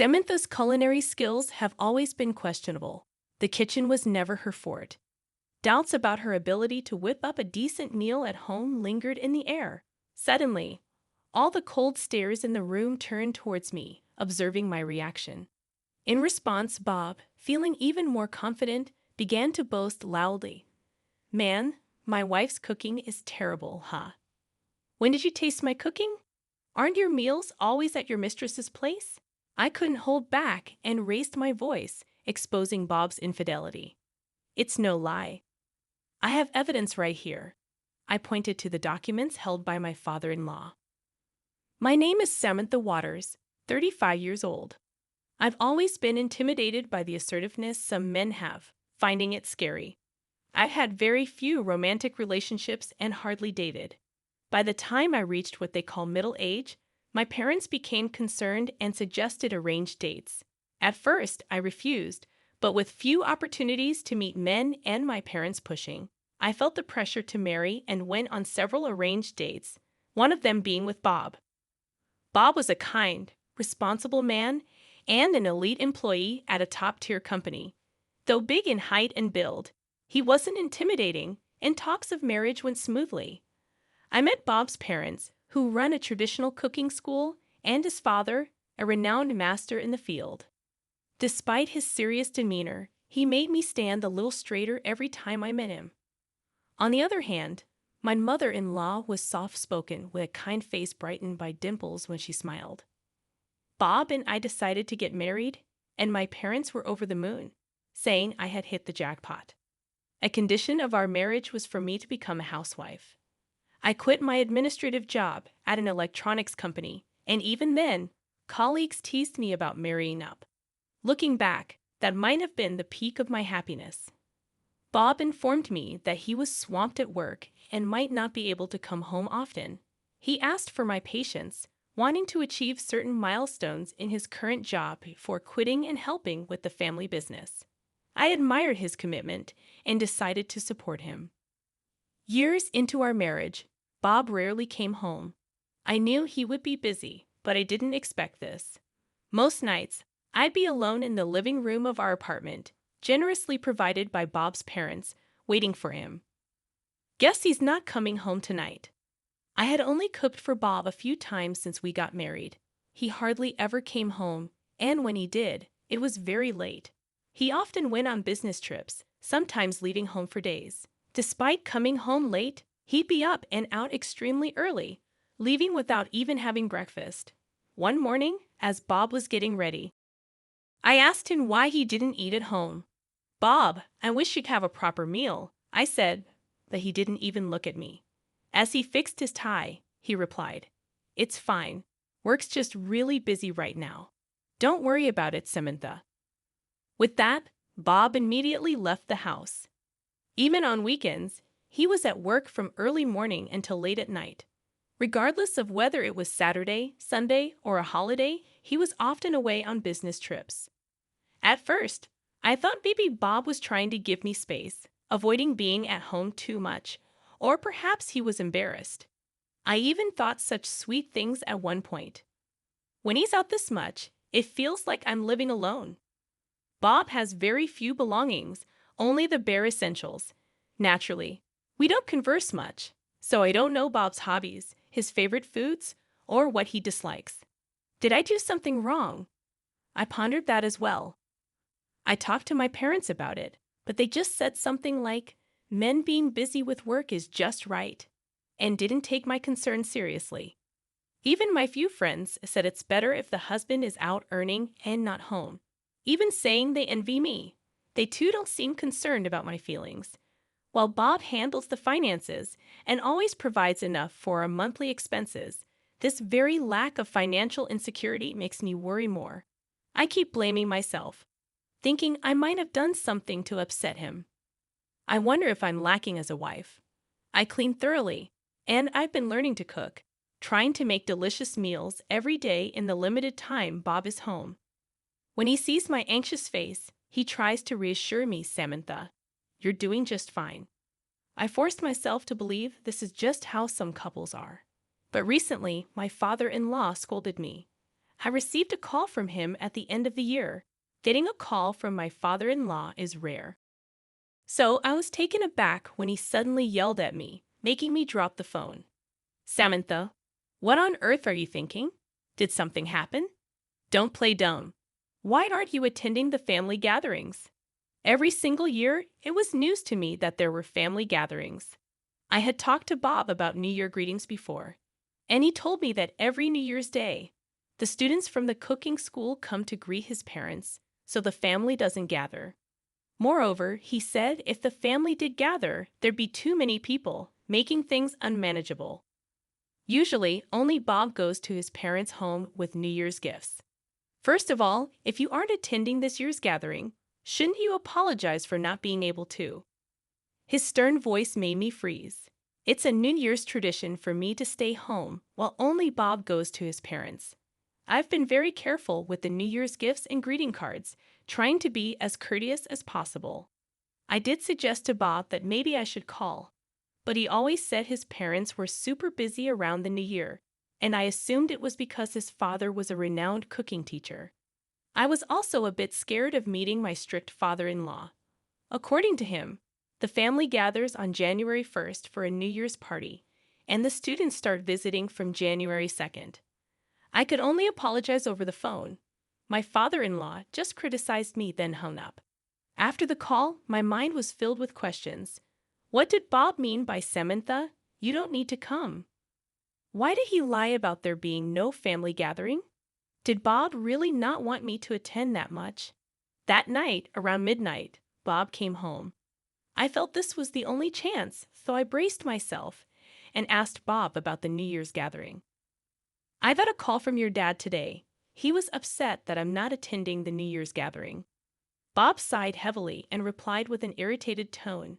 Samantha's culinary skills have always been questionable. The kitchen was never her forte. Doubts about her ability to whip up a decent meal at home lingered in the air. Suddenly, all the cold stares in the room turned towards me, observing my reaction. In response, Bob, feeling even more confident, began to boast loudly. Man, my wife's cooking is terrible, huh? When did you taste my cooking? Aren't your meals always at your mistress's place? I couldn't hold back and raised my voice, exposing Bob's infidelity. It's no lie. I have evidence right here. I pointed to the documents held by my father-in-law. My name is Samantha Waters, 35 years old. I've always been intimidated by the assertiveness some men have, finding it scary. I've had very few romantic relationships and hardly dated. By the time I reached what they call middle age, my parents became concerned and suggested arranged dates. At first, I refused, but with few opportunities to meet men and my parents pushing, I felt the pressure to marry and went on several arranged dates, one of them being with Bob. Bob was a kind, responsible man and an elite employee at a top-tier company. Though big in height and build, he wasn't intimidating, and talks of marriage went smoothly. I met Bob's parents, who run a traditional cooking school, and his father, a renowned master in the field. Despite his serious demeanor, he made me stand a little straighter every time I met him. On the other hand, my mother-in-law was soft-spoken with a kind face brightened by dimples when she smiled. Bob and I decided to get married, and my parents were over the moon, saying I had hit the jackpot. A condition of our marriage was for me to become a housewife. I quit my administrative job at an electronics company, and even then, colleagues teased me about marrying up. Looking back, that might have been the peak of my happiness. Bob informed me that he was swamped at work and might not be able to come home often. He asked for my patience, wanting to achieve certain milestones in his current job before quitting and helping with the family business. I admired his commitment and decided to support him. Years into our marriage, Bob rarely came home. I knew he would be busy, but I didn't expect this. Most nights, I'd be alone in the living room of our apartment, generously provided by Bob's parents, waiting for him. Guess he's not coming home tonight. I had only cooked for Bob a few times since we got married. He hardly ever came home, and when he did, it was very late. He often went on business trips, sometimes leaving home for days. Despite coming home late, he'd be up and out extremely early, leaving without even having breakfast. One morning, as Bob was getting ready, I asked him why he didn't eat at home. "Bob, I wish you'd have a proper meal," I said, but he didn't even look at me. As he fixed his tie, he replied, "It's fine. Work's just really busy right now. Don't worry about it, Samantha." With that, Bob immediately left the house. Even on weekends, he was at work from early morning until late at night. Regardless of whether it was Saturday, Sunday, or a holiday, he was often away on business trips. At first, I thought maybe Bob was trying to give me space, avoiding being at home too much, or perhaps he was embarrassed. I even thought such sweet things at one point. When he's out this much, it feels like I'm living alone. Bob has very few belongings, only the bare essentials. Naturally, we don't converse much, so I don't know Bob's hobbies, his favorite foods, or what he dislikes. Did I do something wrong? I pondered that as well. I talked to my parents about it, but they just said something like, "Men being busy with work is just right," and didn't take my concern seriously. Even my few friends said it's better if the husband is out earning and not home, even saying they envy me. They too don't seem concerned about my feelings. While Bob handles the finances and always provides enough for our monthly expenses, this very lack of financial insecurity makes me worry more. I keep blaming myself, thinking I might have done something to upset him. I wonder if I'm lacking as a wife. I clean thoroughly, and I've been learning to cook, trying to make delicious meals every day in the limited time Bob is home. When he sees my anxious face, he tries to reassure me, "Samantha, you're doing just fine." I forced myself to believe this is just how some couples are. But recently, my father-in-law scolded me. I received a call from him at the end of the year. Getting a call from my father-in-law is rare. So I was taken aback when he suddenly yelled at me, making me drop the phone. Samantha, what on earth are you thinking? Did something happen? Don't play dumb. Why aren't you attending the family gatherings? Every single year, it was news to me that there were family gatherings. I had talked to Bob about New Year greetings before, and he told me that every New Year's Day, the students from the cooking school come to greet his parents, so the family doesn't gather. Moreover, he said if the family did gather, there'd be too many people, making things unmanageable. Usually, only Bob goes to his parents' home with New Year's gifts. First of all, if you aren't attending this year's gathering, shouldn't you apologize for not being able to? His stern voice made me freeze. It's a New Year's tradition for me to stay home while only Bob goes to his parents. I've been very careful with the New Year's gifts and greeting cards, trying to be as courteous as possible. I did suggest to Bob that maybe I should call, but he always said his parents were super busy around the New Year, and I assumed it was because his father was a renowned cooking teacher. I was also a bit scared of meeting my strict father-in-law. According to him, the family gathers on January 1st for a New Year's party, and the students start visiting from January 2nd. I could only apologize over the phone. My father-in-law just criticized me, then hung up. After the call, my mind was filled with questions. What did Bob mean by Samantha? You don't need to come. Why did he lie about there being no family gathering? Did Bob really not want me to attend that much? That night, around midnight, Bob came home. I felt this was the only chance, so I braced myself and asked Bob about the New Year's gathering. I got a call from your dad today. He was upset that I'm not attending the New Year's gathering. Bob sighed heavily and replied with an irritated tone.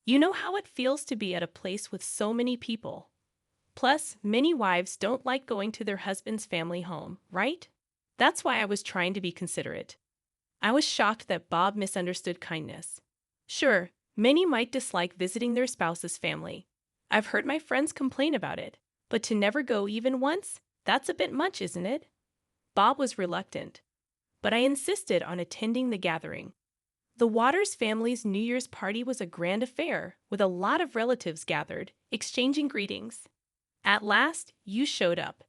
You know how it feels to be at a place with so many people. Plus, many wives don't like going to their husband's family home, right? That's why I was trying to be considerate. I was shocked that Bob misunderstood kindness. Sure, many might dislike visiting their spouse's family. I've heard my friends complain about it, but to never go even once, that's a bit much, isn't it? Bob was reluctant, but I insisted on attending the gathering. The Waters family's New Year's party was a grand affair, with a lot of relatives gathered, exchanging greetings. At last, you showed up.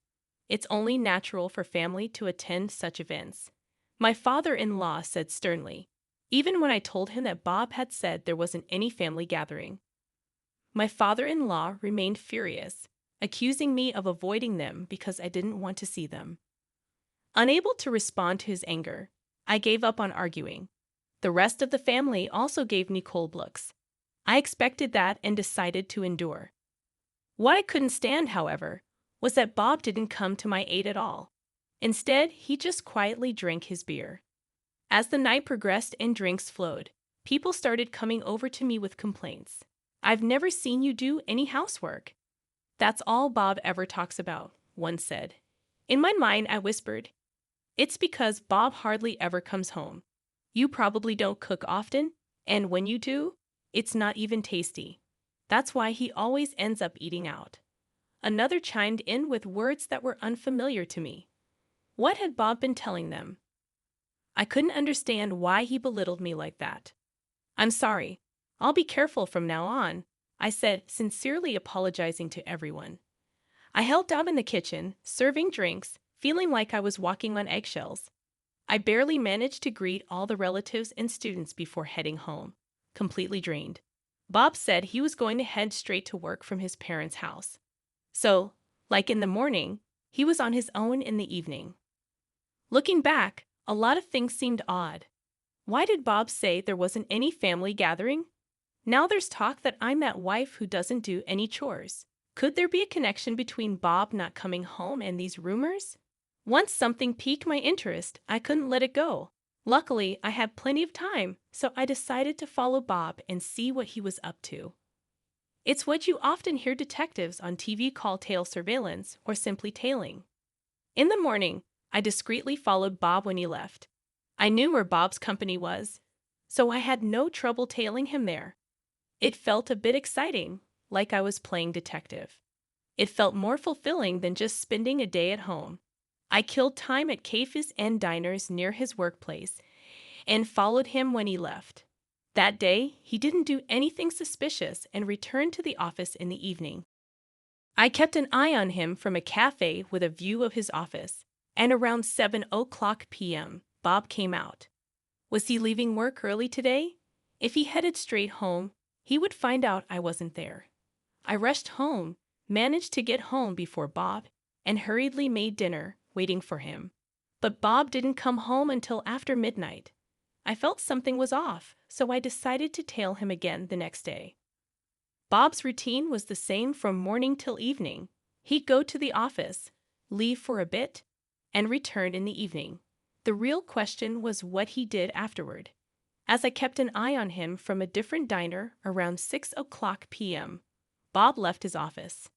It's only natural for family to attend such events. My father-in-law said sternly, even when I told him that Bob had said there wasn't any family gathering. My father-in-law remained furious, accusing me of avoiding them because I didn't want to see them. Unable to respond to his anger, I gave up on arguing. The rest of the family also gave me cold looks. I expected that and decided to endure. What I couldn't stand, however, was that Bob didn't come to my aid at all. Instead, he just quietly drank his beer. As the night progressed and drinks flowed, people started coming over to me with complaints. I've never seen you do any housework. That's all Bob ever talks about, one said. In my mind, I whispered, it's because Bob hardly ever comes home. You probably don't cook often, and when you do, it's not even tasty. That's why he always ends up eating out. Another chimed in with words that were unfamiliar to me. What had Bob been telling them? I couldn't understand why he belittled me like that. I'm sorry. I'll be careful from now on, I said, sincerely apologizing to everyone. I helped out in the kitchen, serving drinks, feeling like I was walking on eggshells. I barely managed to greet all the relatives and students before heading home, completely drained. Bob said he was going to head straight to work from his parents' house. So, like in the morning, he was on his own in the evening. Looking back, a lot of things seemed odd. Why did Bob say there wasn't any family gathering? Now there's talk that I'm that wife who doesn't do any chores. Could there be a connection between Bob not coming home and these rumors? Once something piqued my interest, I couldn't let it go. Luckily, I had plenty of time, so I decided to follow Bob and see what he was up to. It's what you often hear detectives on TV call tail surveillance or simply tailing. In the morning, I discreetly followed Bob when he left. I knew where Bob's company was, so I had no trouble tailing him there. It felt a bit exciting, like I was playing detective. It felt more fulfilling than just spending a day at home. I killed time at cafes and diners near his workplace and followed him when he left. That day, he didn't do anything suspicious and returned to the office in the evening. I kept an eye on him from a cafe with a view of his office, and around 7 o'clock p.m., Bob came out. Was he leaving work early today? If he headed straight home, he would find out I wasn't there. I rushed home, managed to get home before Bob, and hurriedly made dinner, waiting for him. But Bob didn't come home until after midnight. I felt something was off, so I decided to tail him again the next day. Bob's routine was the same from morning till evening. He'd go to the office, leave for a bit, and return in the evening. The real question was what he did afterward. As I kept an eye on him from a different diner around 6 o'clock p.m., Bob left his office.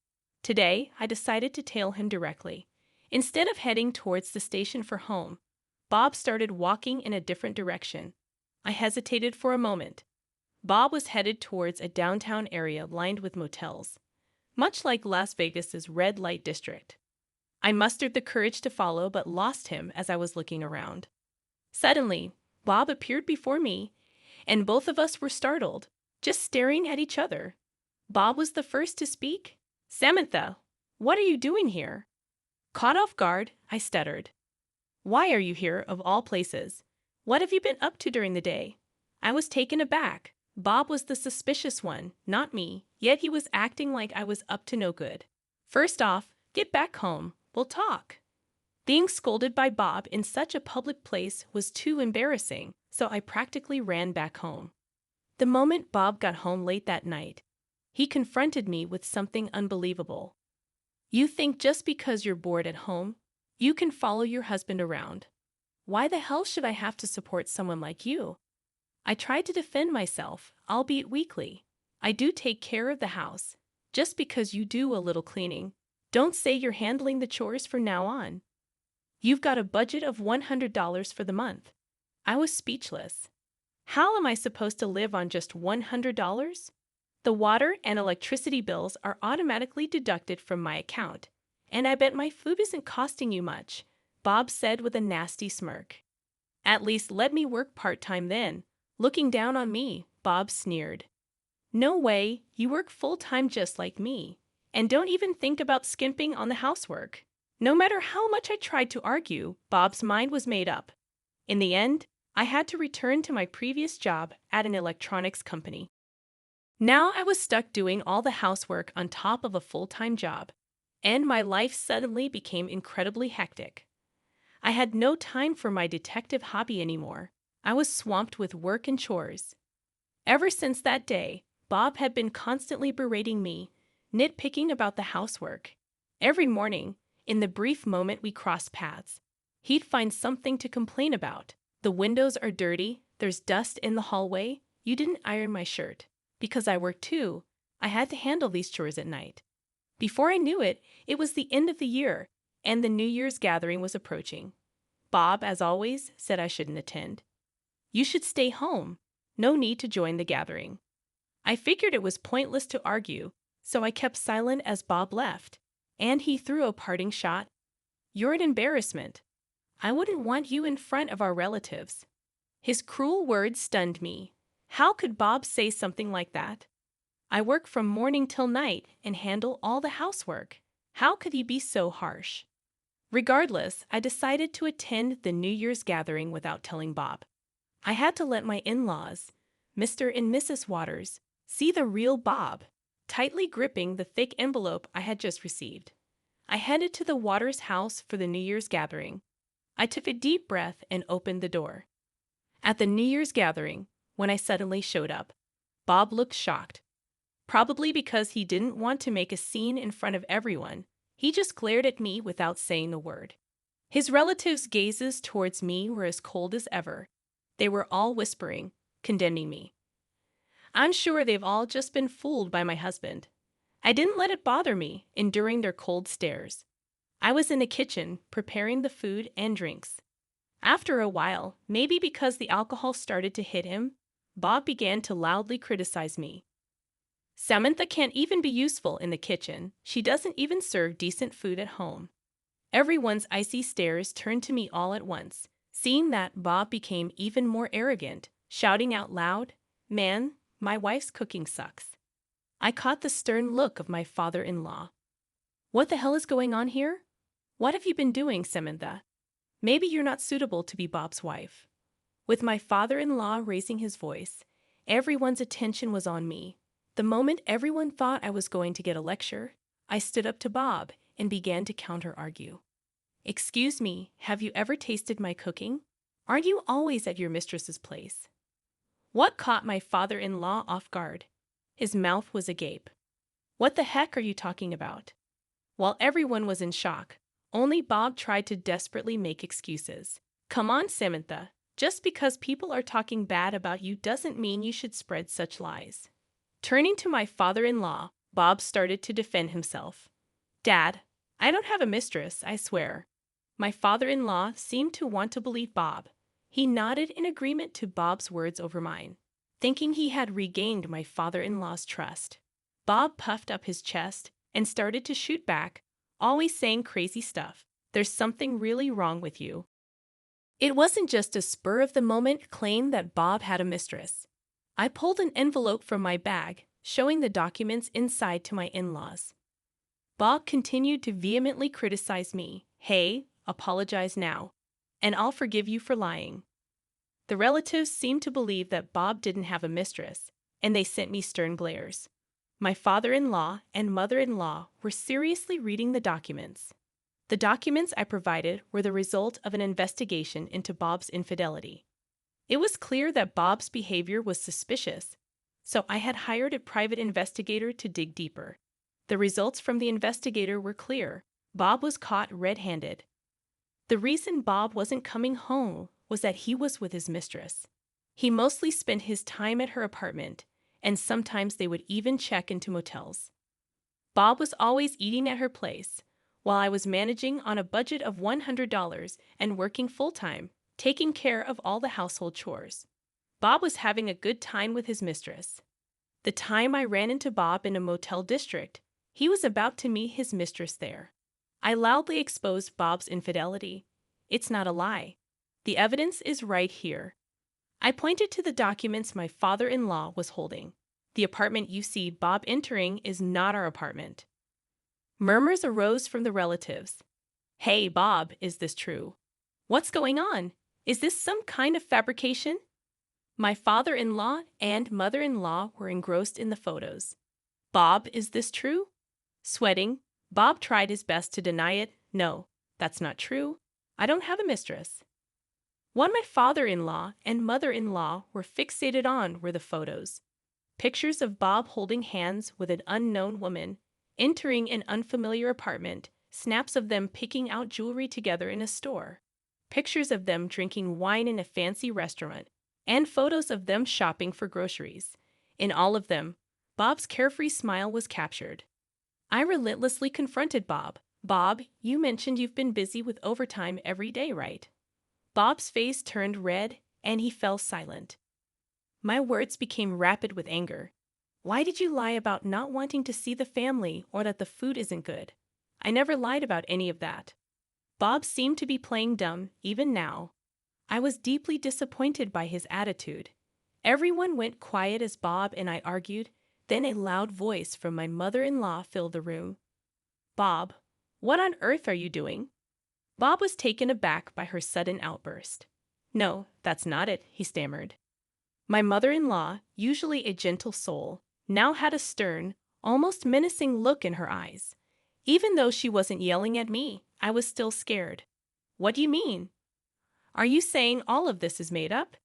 Today, I decided to tail him directly. Instead of heading towards the station for home, Bob started walking in a different direction. I hesitated for a moment. Bob was headed towards a downtown area lined with motels, much like Las Vegas's red light district. I mustered the courage to follow but lost him as I was looking around. Suddenly, Bob appeared before me, and both of us were startled, just staring at each other. Bob was the first to speak. "Samantha, what are you doing here?" Caught off guard, I stuttered. "Why are you here, of all places? What have you been up to during the day?" I was taken aback. Bob was the suspicious one, not me, yet he was acting like I was up to no good. "First off, get back home. We'll talk." Being scolded by Bob in such a public place was too embarrassing, so I practically ran back home. The moment Bob got home late that night, he confronted me with something unbelievable. "You think just because you're bored at home, you can follow your husband around. Why the hell should I have to support someone like you?" I tried to defend myself, albeit weakly. "I do take care of the house. Just because you do a little cleaning, don't say you're handling the chores from now on. You've got a budget of $100 for the month." I was speechless. How am I supposed to live on just $100? The water and electricity bills are automatically deducted from my account, and I bet my food isn't costing you much, Bob said with a nasty smirk. "At least let me work part-time then." Looking down on me, Bob sneered. "No way, you work full-time just like me, and don't even think about skimping on the housework." No matter how much I tried to argue, Bob's mind was made up. In the end, I had to return to my previous job at an electronics company. Now I was stuck doing all the housework on top of a full-time job, and my life suddenly became incredibly hectic. I had no time for my detective hobby anymore. I was swamped with work and chores. Ever since that day, Bob had been constantly berating me, nitpicking about the housework. Every morning, in the brief moment we crossed paths, he'd find something to complain about. "The windows are dirty, there's dust in the hallway, you didn't iron my shirt." Because I worked too, I had to handle these chores at night. Before I knew it, it was the end of the year, and the New Year's gathering was approaching. Bob, as always, said I shouldn't attend. "You should stay home. No need to join the gathering." I figured it was pointless to argue, so I kept silent as Bob left, and he threw a parting shot. "You're an embarrassment. I wouldn't want you in front of our relatives." His cruel words stunned me. How could Bob say something like that? I work from morning till night and handle all the housework. How could he be so harsh? Regardless, I decided to attend the New Year's gathering without telling Bob. I had to let my in-laws, Mr. and Mrs. Waters, see the real Bob, tightly gripping the thick envelope I had just received. I headed to the Waters house for the New Year's gathering. I took a deep breath and opened the door. At the New Year's gathering, when I suddenly showed up, Bob looked shocked. Probably because he didn't want to make a scene in front of everyone, he just glared at me without saying a word. His relatives' gazes towards me were as cold as ever. They were all whispering, condemning me. I'm sure they've all just been fooled by my husband. I didn't let it bother me, enduring their cold stares. I was in the kitchen, preparing the food and drinks. After a while, maybe because the alcohol started to hit him, Bob began to loudly criticize me. "Samantha can't even be useful in the kitchen. She doesn't even serve decent food at home." Everyone's icy stares turned to me all at once. Seeing that, Bob became even more arrogant, shouting out loud, "Man, my wife's cooking sucks." I caught the stern look of my father-in-law. "What the hell is going on here? What have you been doing, Samantha? Maybe you're not suitable to be Bob's wife." With my father-in-law raising his voice, everyone's attention was on me. The moment everyone thought I was going to get a lecture, I stood up to Bob and began to counter-argue. "Excuse me, have you ever tasted my cooking? Aren't you always at your mistress's place?" What caught my father-in-law off guard? His mouth was agape. "What the heck are you talking about?" While everyone was in shock, only Bob tried to desperately make excuses. "Come on, Samantha. Just because people are talking bad about you doesn't mean you should spread such lies." Turning to my father-in-law, Bob started to defend himself. "Dad, I don't have a mistress, I swear." My father-in-law seemed to want to believe Bob. He nodded in agreement to Bob's words over mine, thinking he had regained my father-in-law's trust. Bob puffed up his chest and started to shoot back, always saying crazy stuff. "There's something really wrong with you." It wasn't just a spur-of-the-moment claim that Bob had a mistress. I pulled an envelope from my bag, showing the documents inside to my in-laws. Bob continued to vehemently criticize me. "Hey, apologize now, and I'll forgive you for lying." The relatives seemed to believe that Bob didn't have a mistress, and they sent me stern glares. My father-in-law and mother-in-law were seriously reading the documents. The documents I provided were the result of an investigation into Bob's infidelity. It was clear that Bob's behavior was suspicious, so I had hired a private investigator to dig deeper. The results from the investigator were clear. Bob was caught red-handed. The reason Bob wasn't coming home was that he was with his mistress. He mostly spent his time at her apartment, and sometimes they would even check into motels. Bob was always eating at her place, while I was managing on a budget of $100 and working full-time, taking care of all the household chores. Bob was having a good time with his mistress. The time I ran into Bob in a motel district, he was about to meet his mistress there. I loudly exposed Bob's infidelity. It's not a lie. The evidence is right here. I pointed to the documents my father-in-law was holding. "The apartment you see Bob entering is not our apartment." Murmurs arose from the relatives. "Hey, Bob, is this true? What's going on? Is this some kind of fabrication?" My father-in-law and mother-in-law were engrossed in the photos. "Bob, is this true?" Sweating, Bob tried his best to deny it. "No, that's not true. I don't have a mistress." What my father-in-law and mother-in-law were fixated on were the photos. Pictures of Bob holding hands with an unknown woman, entering an unfamiliar apartment, snaps of them picking out jewelry together in a store, pictures of them drinking wine in a fancy restaurant, and photos of them shopping for groceries. In all of them, Bob's carefree smile was captured. I relentlessly confronted Bob. "Bob, you mentioned you've been busy with overtime every day, right?" Bob's face turned red, and he fell silent. My words became rapid with anger. "Why did you lie about not wanting to see the family or that the food isn't good? I never lied about any of that." Bob seemed to be playing dumb, even now. I was deeply disappointed by his attitude. Everyone went quiet as Bob and I argued, then a loud voice from my mother-in-law filled the room. "Bob, what on earth are you doing?" Bob was taken aback by her sudden outburst. "No, that's not it," he stammered. My mother-in-law, usually a gentle soul, now had a stern, almost menacing look in her eyes. Even though she wasn't yelling at me, I was still scared. "What do you mean? Are you saying all of this is made up?"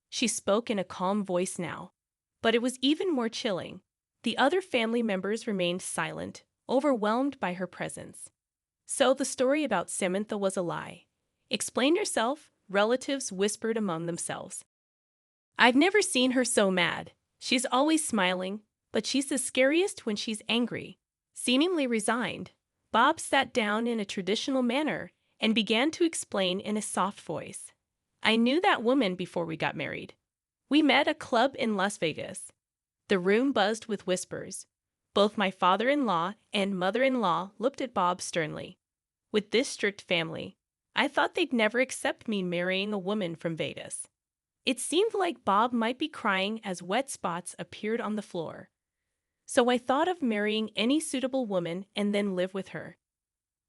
She spoke in a calm voice now, but it was even more chilling. The other family members remained silent, overwhelmed by her presence. "So the story about Samantha was a lie. Explain yourself," relatives whispered among themselves. "I've never seen her so mad. She's always smiling, but she's the scariest when she's angry." Seemingly resigned, Bob sat down in a traditional manner and began to explain in a soft voice. "I knew that woman before we got married. We met at a club in Las Vegas." The room buzzed with whispers. Both my father-in-law and mother-in-law looked at Bob sternly. With this strict family, I thought they'd never accept me marrying a woman from Vegas. It seemed like Bob might be crying as wet spots appeared on the floor. So I thought of marrying any suitable woman and then live with her.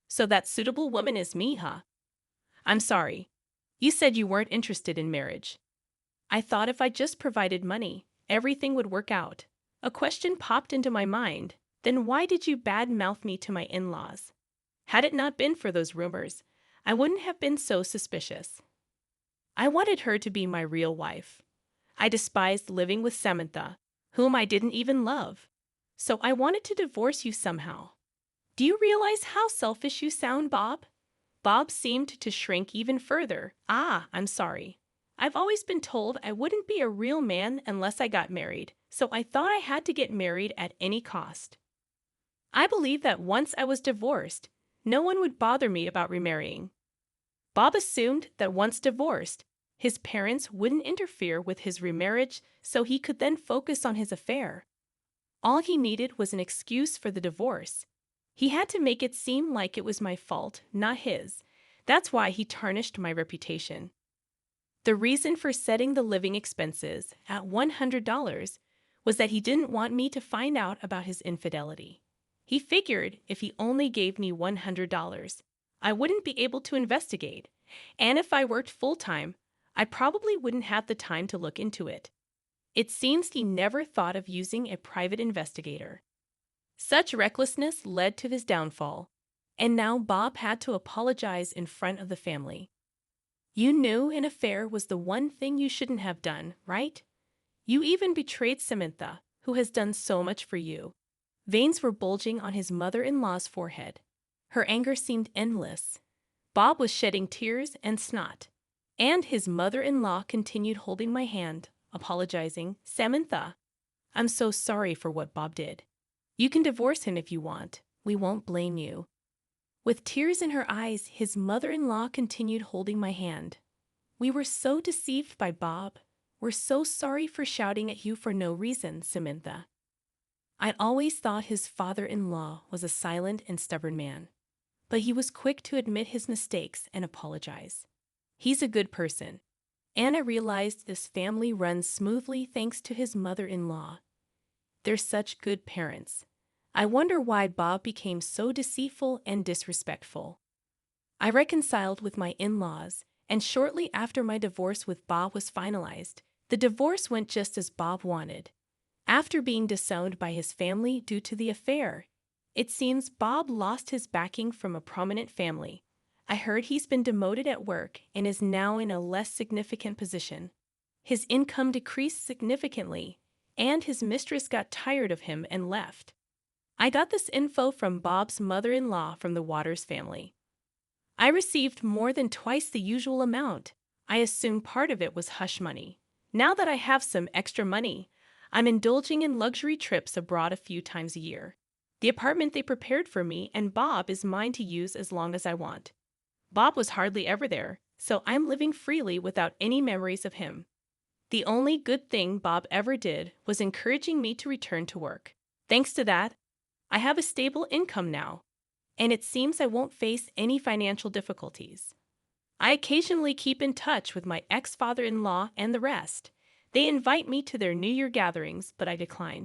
So that suitable woman is me, huh? I'm sorry. You said you weren't interested in marriage. I thought if I just provided money, everything would work out. A question popped into my mind. Then why did you badmouth me to my in-laws? Had it not been for those rumors, I wouldn't have been so suspicious. I wanted her to be my real wife. I despised living with Samantha, whom I didn't even love. So I wanted to divorce you somehow. Do you realize how selfish you sound, Bob? Bob seemed to shrink even further. I'm sorry. I've always been told I wouldn't be a real man unless I got married, so I thought I had to get married at any cost. I believed that once I was divorced, no one would bother me about remarrying. Bob assumed that once divorced, his parents wouldn't interfere with his remarriage so he could then focus on his affair. All he needed was an excuse for the divorce. He had to make it seem like it was my fault, not his. That's why he tarnished my reputation. The reason for setting the living expenses at $100 was that he didn't want me to find out about his infidelity. He figured if he only gave me $100, I wouldn't be able to investigate, and if I worked full-time, I probably wouldn't have the time to look into it. It seems he never thought of using a private investigator. Such recklessness led to his downfall, and now Bob had to apologize in front of the family. You knew an affair was the one thing you shouldn't have done, right? You even betrayed Samantha, who has done so much for you. Veins were bulging on his mother-in-law's forehead. Her anger seemed endless. Bob was shedding tears and snot, and his mother-in-law continued holding my hand, apologizing. Samantha, I'm so sorry for what Bob did. You can divorce him if you want. We won't blame you. With tears in her eyes, his mother-in-law continued holding my hand. We were so deceived by Bob. We're so sorry for shouting at you for no reason, Samantha. I'd always thought his father-in-law was a silent and stubborn man, but he was quick to admit his mistakes and apologize. He's a good person, and I realized this family runs smoothly thanks to his mother-in-law. They're such good parents. I wonder why Bob became so deceitful and disrespectful. I reconciled with my in-laws, and shortly after my divorce with Bob was finalized, the divorce went just as Bob wanted. After being disowned by his family due to the affair, it seems Bob lost his backing from a prominent family. I heard he's been demoted at work and is now in a less significant position. His income decreased significantly, and his mistress got tired of him and left. I got this info from Bob's mother-in-law from the Waters family. I received more than twice the usual amount. I assumed part of it was hush money. Now that I have some extra money, I'm indulging in luxury trips abroad a few times a year. The apartment they prepared for me and Bob is mine to use as long as I want. Bob was hardly ever there, so I'm living freely without any memories of him. The only good thing Bob ever did was encouraging me to return to work. Thanks to that, I have a stable income now, and it seems I won't face any financial difficulties. I occasionally keep in touch with my ex-father-in-law and the rest. They invite me to their New Year gatherings, but I decline.